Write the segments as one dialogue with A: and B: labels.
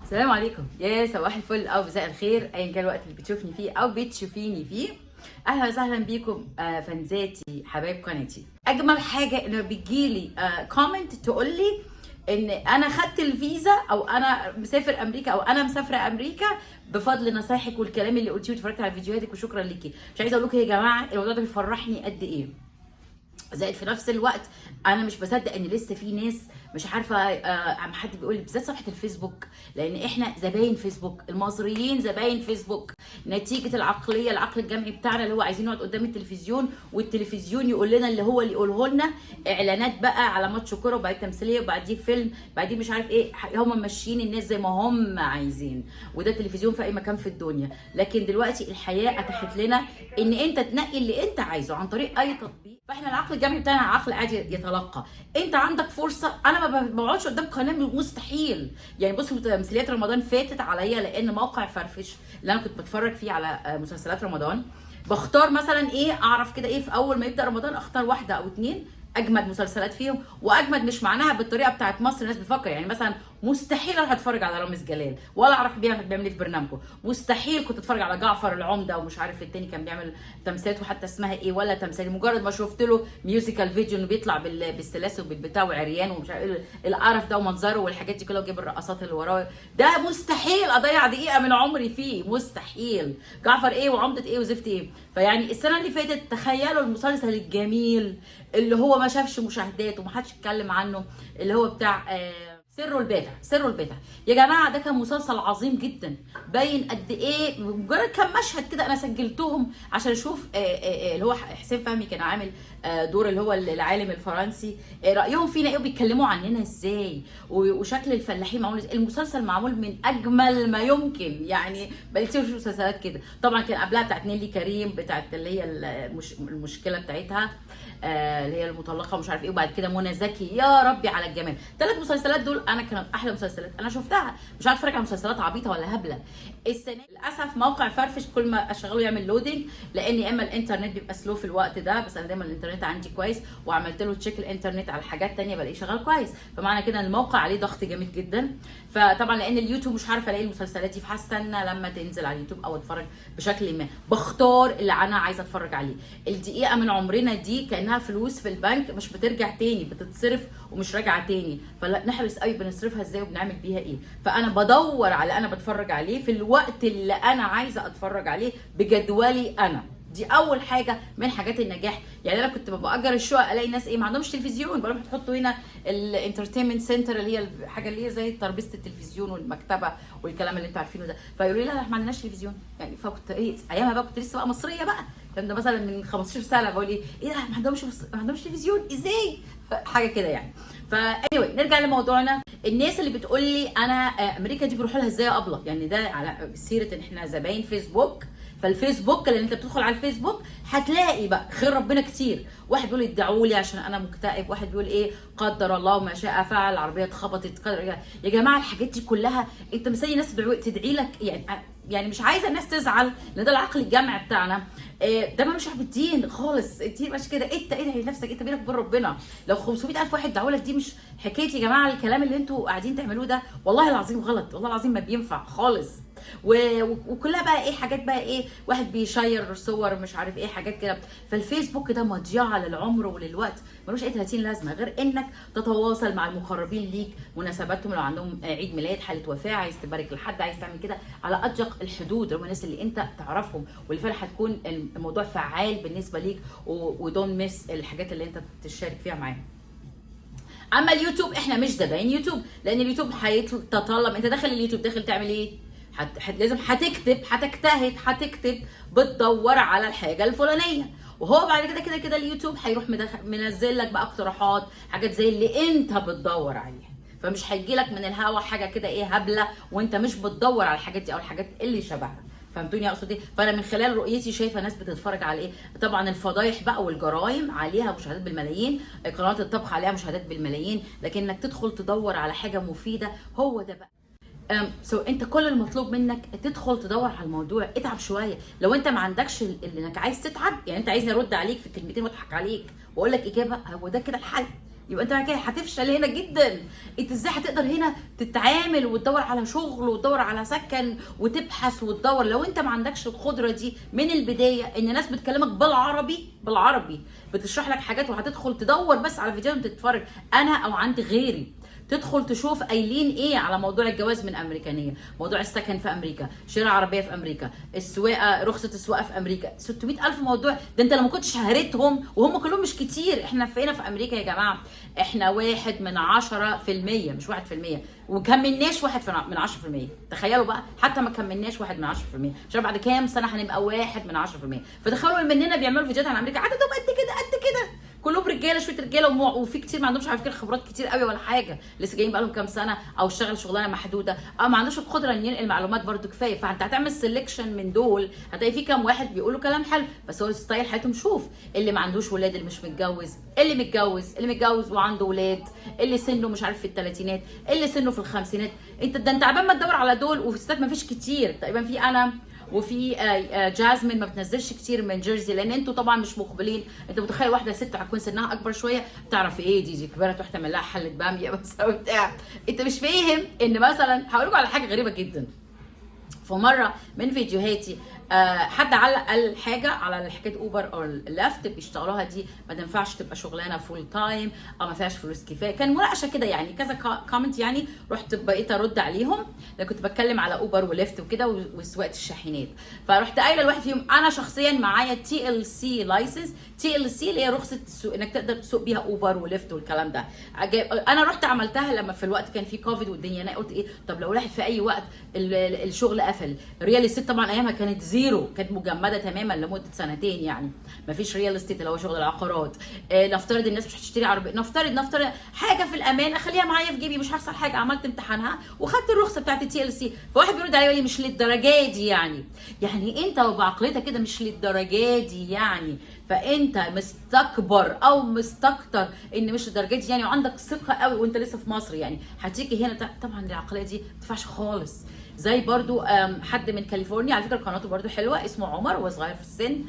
A: السلام عليكم، يا صباح الفل او مساء الخير ايا كان الوقت اللي بتشوفني فيه او بتشوفيني فيه. اهلا وسهلا بيكم فانزاتي حبايب قناتي. اجمل حاجه انه بيجيلي كومنت تقول لي ان انا خدت الفيزا او انا مسافر امريكا او انا مسافره امريكا بفضل نصايحك والكلام اللي قلتيه واتفرجت على فيديوهاتك وشكرا ليكي. مش عايزه اقول لكم يا جماعه الموضوع ده بيفرحني قد ايه. زائد في نفس الوقت انا مش بصدق ان لسه في ناس مش عارفه. عم حد بيقول لي بالذات صفحه الفيسبوك، لان احنا زباين فيسبوك، المصريين زباين فيسبوك نتيجه العقليه، العقل الجمعي بتاعنا اللي هو عايزين نقعد قدام التلفزيون والتلفزيون يقول لنا اللي هو اللي يقوله لنا، اعلانات بقى على ماتش كوره وبعد تمثيليه وبعديه فيلم بعديه مش عارف ايه، هم ماشيين الناس زي ما هم عايزين، وده تلفزيون في اي مكان في الدنيا. لكن دلوقتي الحياه اتاحت لنا ان انت تنقي اللي انت عايزه عن طريق اي تطبيق. فاحنا العقل الجمعي بتاعنا عقل قاعد يتلقى. انت عندك فرصه، انا ما بقعدش قدام قناه مستحيل. يعني بصوا تمثيليات رمضان فاتت عليا لان موقع فرفش اللي انا كنت بتفرج فيه على مسلسلات رمضان بختار مثلا ايه، اعرف كده ايه في اول ما يبدا رمضان اختار واحده او اتنين اجمد مسلسلات فيهم. واجمد مش معناها بالطريقه بتاعت مصر الناس بتفكر، يعني مثلا مستحيل اروح اتفرج على رامز جلال ولا اعرف بيعمل ايه في برنامجه، مستحيل كنت اتفرج على جعفر العمده ومش عارف التاني كان بيعمل تمثيلات وحتى اسمها ايه ولا تمثيل، مجرد ما شفت له ميوزيكال فيديو انه بيطلع بالسلاسل وبالبتاع وعريان ومش عارف ايه القرف ده ومنظره والحاجات دي كلها وجيب الرقصات اللي وراه ده، مستحيل اضيع دقيقه من عمري فيه، مستحيل. جعفر ايه وعمده ايه وزفت ايه. فيعني السنه اللي فاتت تخيلوا المسلسل الجميل اللي هو ما شافش مشاهدات ومحدش اتكلم عنه، اللي هو بتاع سر البيتع يا جماعه. ده كان مسلسل عظيم جدا، باين قد ايه مجرد كام مشهد كده انا سجلتهم عشان اشوف اللي هو حسين فهمي كان عامل دور اللي هو العالم الفرنسي، رايهم فينا ايه وبيتكلموا عننا ازاي وشكل الفلاحين معمول ازاي. المسلسل معمول من اجمل ما يمكن، يعني بقيت اشوف مسلسلات كده. طبعا كان قبلها بتاعت نيلي كريم بتاعت اللي هي المشكله بتاعتها اللي هي المطلقه ومش عارف ايه، وبعد كده منى زكي، يا ربي على الجمال. 3 مسلسلات دول انا كانت احلى مسلسلات انا شفتها. مش عارفه اتفرج على مسلسلات عبيطه ولا هبله. السنه للاسف موقع فرفش كل ما اشغله يعمل لودنج، لان يا اما الانترنت بيبقى سلو في الوقت ده، بس انا دايما الانترنت عندي كويس وعملت له تشيك الانترنت على حاجات ثانيه بلاقيه شغال كويس، فمعنى كده ان الموقع عليه ضغط جامد جدا. فطبعا لان اليوتيوب مش عارفه الاقي المسلسلات دي، فهستنى لما تنزل على اليوتيوب او اتفرج بشكل ما. بختار اللي انا عايزه اتفرج عليه. الدقيقه من عمرنا دي كانها فلوس في البنك مش بترجع تاني، بتتصرف ومش راجعه تاني، فلا نحرص قوي بنصرفها ازاي وبنعمل بيها ايه. فانا بدور على انا بتفرج عليه في الوقت اللي انا عايزه اتفرج عليه بجدولي انا. دي اول حاجه من حاجات النجاح. يعني انا كنت باجر الشقق الاقي ناس ايه ما عندهمش تلفزيون، بروح تحطوا هنا الانترتينمنت سنتر اللي هي الحاجه اللي هي زي ترابيزه التلفزيون والمكتبه والكلام اللي انتوا عارفينه ده، فيقولوا لي لا احنا ما عندناش تلفزيون. يعني فكنت ايه ايامها بقى كنت لسه بقى مصريه بقى، كان ده مثلا من 15 سنه بقول ايه ده ما عندهمش تلفزيون ازاي، حاجه كده يعني. فاني نرجع لموضوعنا. الناس اللي بتقول لي انا امريكا دي بروح لها ازاي ابله، يعني ده على سيره ان احنا زباين فيسبوك. فالفيسبوك اللي انت بتدخل على الفيسبوك هتلاقي بقى خير ربنا كتير. واحد بيقول ادعوا لي عشان انا مكتئب، واحد بيقول ايه قدر الله ما شاء فعل، العربيه اتخبطت يا جماعه الحاجات دي كلها انت مستني ناس تدعي لك يعني مش عايزه الناس تزعل لان ده العقل الجمعي بتاعنا. ده ملوش علاقه بالدين خالص، الدين مش كده. انت ادعي لنفسك، انت بينك وبين ربنا. لو 500,000 واحد دعوا لك دي مش حكايه يا جماعه. الكلام اللي انتوا قاعدين تعملوه ده والله العظيم غلط، والله العظيم ما بينفع خالص. وكلها بقى ايه حاجات بقى ايه، واحد بيشير صور مش عارف ايه حاجات كده. فالفيسبوك ده مضيعه للعمر وللوقت، ملوش اي 30 لازمه غير انك تتواصل مع المقربين ليك، مناسباتهم لو عندهم عيد ميلاد، حاله وفاه، عايز تبارك لحد، عايز تعمل كده على اضيق الحدود، هم الناس اللي انت تعرفهم واللي فعلا هتكون الموضوع فعال بالنسبه ليك، ودون مس الحاجات اللي انت تشارك فيها معاهم. اما اليوتيوب احنا مش زباين يوتيوب، لان اليوتيوب هيتطلب انت داخل اليوتيوب داخل تعمل ايه؟ لازم هتكتب، هتجتهد، هتكتب، بتدور على الحاجه الفلانيه، وهو بعد كده اليوتيوب هيروح منزل لك بقى اقتراحات، حاجات زي اللي انت بتدور عليها. فمش هيجي لك من الهوا حاجه كده ايه هبله وانت مش بتدور على الحاجات دي او الحاجات اللي شبهها. فهمتوني اقصد ايه؟ فانا من خلال رؤيتي شايفه ناس بتتفرج على ايه؟ طبعا الفضايح بقى والجرائم عليها مشاهدات بالملايين، قنوات الطبخ عليها مشاهدات بالملايين، لكن انك تدخل تدور على حاجه مفيده هو ده بقى. انت كل المطلوب منك تدخل تدور على الموضوع، اتعب شويه. لو انت ما عندكش اللي انك عايز تتعب، يعني انت عايزني ارد عليك في كلمتين واضحك عليك واقول لك اجابه، هو ده كده الحل. يبقى انت كده هتفشل هنا جدا. انت ازاي هتقدر هنا تتعامل وتدور على شغل وتدور على سكن وتبحث وتدور لو انت ما عندكش القدره دي من البدايه؟ ان ناس بتكلمك بالعربي بتشرح لك حاجات، وهتدخل تدور بس على فيديوهات وتتفرج. انا او عندي غيري تدخل تشوف قايلين ايه على موضوع الجواز من امريكانيه، موضوع السكن في امريكا، شراء عربيه في امريكا، السواقه، رخصه السواقه في امريكا، 600,000 موضوع. ده انت لو ما كنتش هريتهم، وهم كلهم مش كتير. احنا فينا في امريكا يا جماعه احنا 1/10%، مش 1%، وكملناش 1/10%. تخيلوا بقى، حتى ما كملناش 1/10%، عشان بعد كام سنه هنبقى 1/10%. فتخيلوا مننا بيعملوا فيديوهات عن امريكا عددهم قد كده قد كده، كلهم رجاله، شويه رجاله، وفي كتير ما عندهمش على فكره خبرات كتير قوي ولا حاجه، لسه جايين بقالهم كام سنه او اشتغل شغلانه محدوده، او ما عندوش القدره ان ينقل معلومات برده كفايه. فانت هتعمل سيلكشن من دول، هتلاقي في كام واحد بيقولوا كلام حلو، بس هو ستايل حياتهم. شوف اللي ما عندوش ولاد، اللي مش متجوز، اللي متجوز وعنده ولاد، اللي سنه مش عارف في الثلاثينات، اللي سنه في الخمسينات. انت عبال ما تدور على دول، وفي ستات ما فيش كتير تقريبا. في انا وفي جازمين ما بتنزلش كتير من جيرسي، لان انتوا طبعا مش مقبلين. انت متخيل واحده ست هتكون سنها اكبر شويه تعرف ايه دي كبيره تروح تعمل لها حله باميه بس او بتاع. انت مش فاهم ان مثلا هقول لكم على حاجه غريبه جدا. في مره من فيديوهاتي حد علق قال حاجه على حكايه اوبر او اللفت بيشتغلوها دي ما تنفعش تبقى شغلانه فول تايم، او ما فيهاش فلوس كفايه. كان مناقشه كده يعني، كذا كومنت يعني، رحت بقيت ارد عليهم. لان كنت بتكلم على اوبر وليفت وكده وسواقه الشاحنات. فرحت قايله لواحد فيهم انا شخصيا معايا TLC لايسنس. TLC اللي هي رخصه انك تقدر تسوق بيها اوبر وليفت والكلام ده. انا رحت عملتها لما في الوقت كان في كوفيد والدنيا. انا قلت ايه، طب لو راحت في اي وقت الشغل قفل، ريال استيت طبعا ايامها كانت زيرو، كانت مجمده تماما لمده سنتين يعني، ما فيش ريال استيت اللي هو شغل العقارات. نفترض الناس مش هتشتري عربيه، نفترض حاجه في الامان، اخليها معايا في جيبي مش هيحصل حاجه. عملت امتحانها وخدت الرخصه بتاعت TLC. فواحد بيرد عليا يقول لي مش للدرجه دي يعني انت بعقليتك كده مش للدرجه دي يعني. فانت مستكبر او مستكتر ان مش للدرجه دي يعني، وعندك ثقه قوي وانت لسه في مصر يعني، هتيجي هنا طبعا العقليه دي ما تنفعش خالص. زي برضو حد من كاليفورنيا على فكره قناته برضو حلوه، اسمه عمر، هو صغير في السن.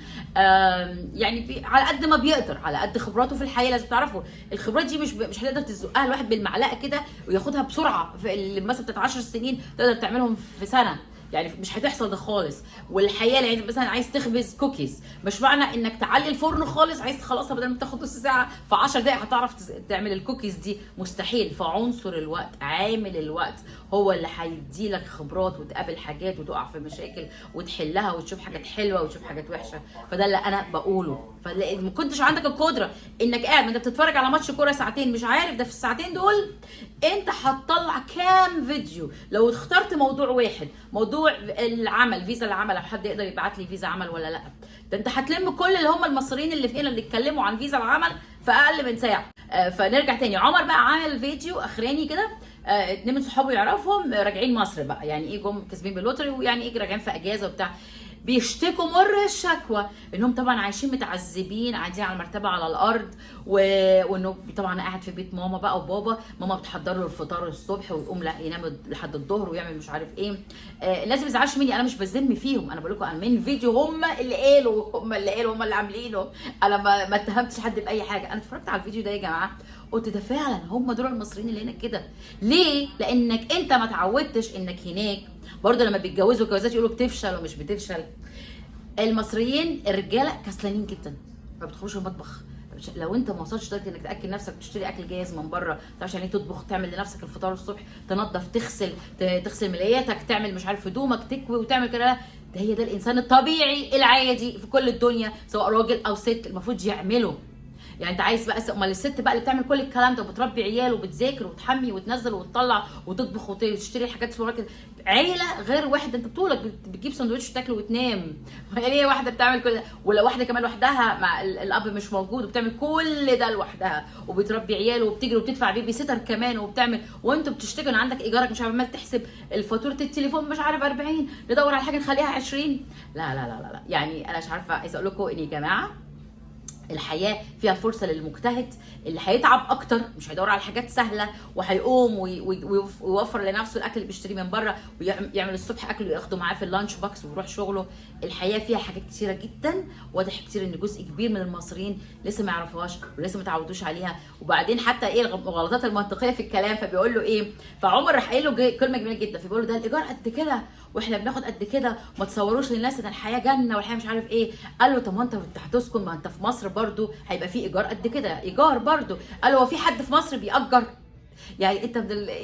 A: يعني على قد ما بيقدر، على قد خبراته في الحياه. لازم تعرفوا الخبرات دي مش هتقدر تزقها الواحد بالمعلقه كده وياخدها بسرعه. في مثلا بتاعت 10 سنين تقدر تعملهم في سنه يعني، مش هتحصل ده خالص. والحياه يعني مثلا عايز تخبز كوكيز، مش معنى انك تعلي الفرن خالص عايز تخلصها بدل ما تاخد نص ساعه في 10 دقائق هتعرف تعمل الكوكيز دي، مستحيل. فعنصر الوقت، عامل الوقت هو اللي هيدي لك خبرات وتقابل حاجات وتقع في مشاكل وتحلها وتشوف حاجات حلوه وتشوف حاجات وحشه. فده اللي انا بقوله. ما كنتش عندك القدره انك قاعد انت بتتفرج على ماتش كوره ساعتين مش عارف ده في الساعتين دول انت هتطلع كام فيديو. لو اخترت موضوع واحد، موضوع العمل، فيزا العمل، لو حد يقدر يبعت لي فيزا عمل ولا لا، ده انت هتلم كل اللي هم المصريين اللي في هنا اللي اتكلموا عن فيزا العمل في اقل من ساعه. فنرجع تاني، عمر بقى عامل فيديو اخراني كده، 2 من صحابه يعرفهم راجعين مصر بقى، يعني ايه جم كاسبين باللوتري، ويعني ايه راجعين في اجازه وبتاع. بيشتكوا مر الشكوى انهم طبعا عايشين متعذبين، قاعدين على المرتبه على الارض، وانه طبعا قاعد في بيت ماما بقى وبابا. ماما بتحضر له الفطار الصبح ويقوم ينام لحد الظهر ويعمل مش عارف ايه. الناس ما بيزعلش مني، انا مش بذم فيهم، انا بقول لكم انا من فيديو هم اللي قالوا هم اللي عاملينه. انا ما اتهمتش حد باي حاجه. انا اتفرجت على الفيديو ده يا جماعه قلت ده فعلا هم دول المصريين اللي هنا كده. ليه؟ لانك انت ما اتعودتش انك هناك برضه لما بيتجوزوا جوازات يقولوا بتفشل ومش بتفشل. المصريين الرجاله كسلانين جدا، ما بتدخلوش المطبخ. لو انت ما وصلتش لدرجه انك تاكل نفسك تشتري اكل جاهز من بره، ما تعرفش يعني تطبخ، تعمل لنفسك الفطار الصبح، تنظف، تغسل ملاياتك، تعمل مش عارف هدومك، تكوي وتعمل كده، ده هي ده الانسان الطبيعي العادي في كل الدنيا سواء راجل او ست المفروض يعمله. يعني انت عايز بقى امال الست بقى اللي بتعمل كل الكلام ده وبتربي عيال وبتذاكر وتحمي وتنزل وتطلع وتطبخ وتشتري الحاجات في كده، عيله غير واحد انت بطولك بتجيب سندوتش وتاكل وتنام. يعني هي واحده بتعمل كل ده، ولا واحده كمان لوحدها مع الاب مش موجود وبتعمل كل ده لوحدها وبتربي عيال وبتجري وبتدفع بيبي سيتر كمان وبتعمل، وانتوا بتشتكوا ان عندك ايجارك مش عارف عمال تحسب فاتوره التليفون مش عارف 40 ندور على حاجه نخليها 20. لا لا لا لا, لا. يعني انا مش عارفه عايزه اقول لكم ان يا جماعه الحياه فيها فرصه للمجتهد اللي هيتعب اكتر، مش هيدور على حاجات سهله، وهيقوم ويوفر لنفسه الاكل اللي بيشتريه من بره، ويعمل الصبح اكل وياخده معاه في اللانش بوكس ويروح شغله. الحياه فيها حاجات كتيره جدا، واضح كتير ان جزء كبير من المصريين لسه ما يعرفوهاش ولسه ما تعودوش عليها. وبعدين حتى ايه الغلطات المنطقيه في الكلام، فبيقول له ايه، فعمر راح قايل له كلمه جميله جدا، فبيقول له ده الايجار قد كده واحنا بناخد قد كده، ما تصوروش للناس ان الحياه جنه والحياه مش عارف ايه. قال له طب ما انت هتسكن، ما انت في مصر برضو هيبقى في ايجار قد كده، ايجار برضو. قال له هو في حد في مصر بيأجر؟ يعني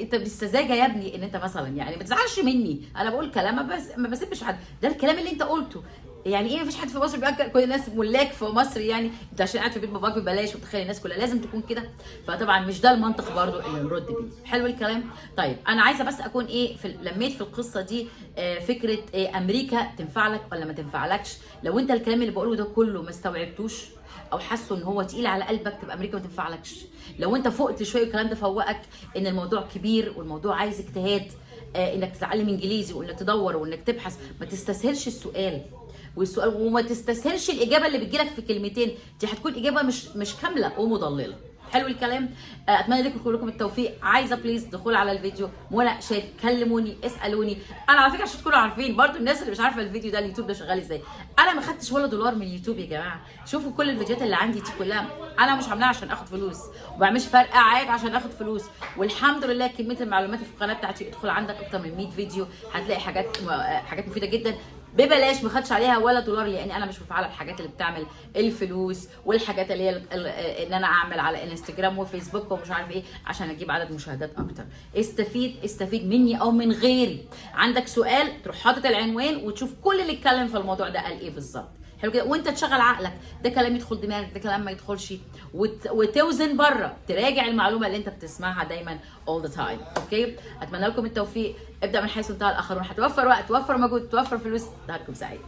A: انت بالسذاجه يا ابني ان انت مثلا، يعني ما تزعلش مني، انا بقول كلام بس ما بسيبش حد، ده الكلام اللي انت قلته. يعني ايه مفيش حد في مصر بيأجر؟ كل الناس ملاك في مصر، يعني انت عشان قاعد في بيت باباك ببلاش وتخيل الناس كلها لازم تكون كده؟ فطبعا مش ده المنطق برضو اللي نرد بيه. حلو الكلام. طيب انا عايزه بس اكون ايه لميت في القصه دي فكره إيه، امريكا تنفع لك ولا ما تنفعلكش؟ لو انت الكلام اللي بقوله ده كله ما استوعبتوش او حاسه ان هو تقيل على قلبك، تبقى امريكا ما تنفعلكش. لو انت فقت شويه الكلام ده فوقك ان الموضوع كبير والموضوع عايز اجتهاد، انك تتعلم انجليزي وانك تدور وانك تبحث، ما تستسهلش السؤال وما تستسهلش الاجابه اللي بتجيلك في كلمتين، دي هتكون اجابه مش كامله ومضلله. حلو الكلام. اتمنى لكم كلكم التوفيق. عايزه بليز دخول على الفيديو، مناقشات، كلموني، اسالوني. انا على فكره عشان تكونوا عارفين برضو الناس اللي مش عارفه الفيديو ده اليوتيوب ده شغال ازاي، انا ما خدتش ولا دولار من اليوتيوب يا جماعه. شوفوا كل الفيديوهات اللي عندي دي كلها انا مش عاملاها عشان اخد فلوس، وما بعملش فرق عاد عشان اخد فلوس، والحمد لله كميه المعلومات في القناه بتاعتي، ادخل عندك اكتر من 100 فيديو هتلاقي حاجات مفيده جدا ببلاش، ما خدش عليها ولا دولار، لان انا مش مفعله الحاجات اللي بتعمل الفلوس والحاجات اللي هي ان انا اعمل على انستجرام وفيسبوك ومش عارف ايه عشان اجيب عدد مشاهدات اكتر. استفيد مني او من غيري. عندك سؤال تروح حاطط العنوان وتشوف كل اللي اتكلم في الموضوع ده قال ايه بالظبط. حلو كده، وانت تشغل عقلك، ده كلام يدخل دماغك، ده كلام ما يدخلش، وتوزن بره، تراجع المعلومه اللي انت بتسمعها دايما all the time. اوكي، اتمنى لكم التوفيق. ابدا من حيث انتهى الاخرون، هتوفر وقت، توفر مجهود، توفر فلوس. نهاركم سعيد.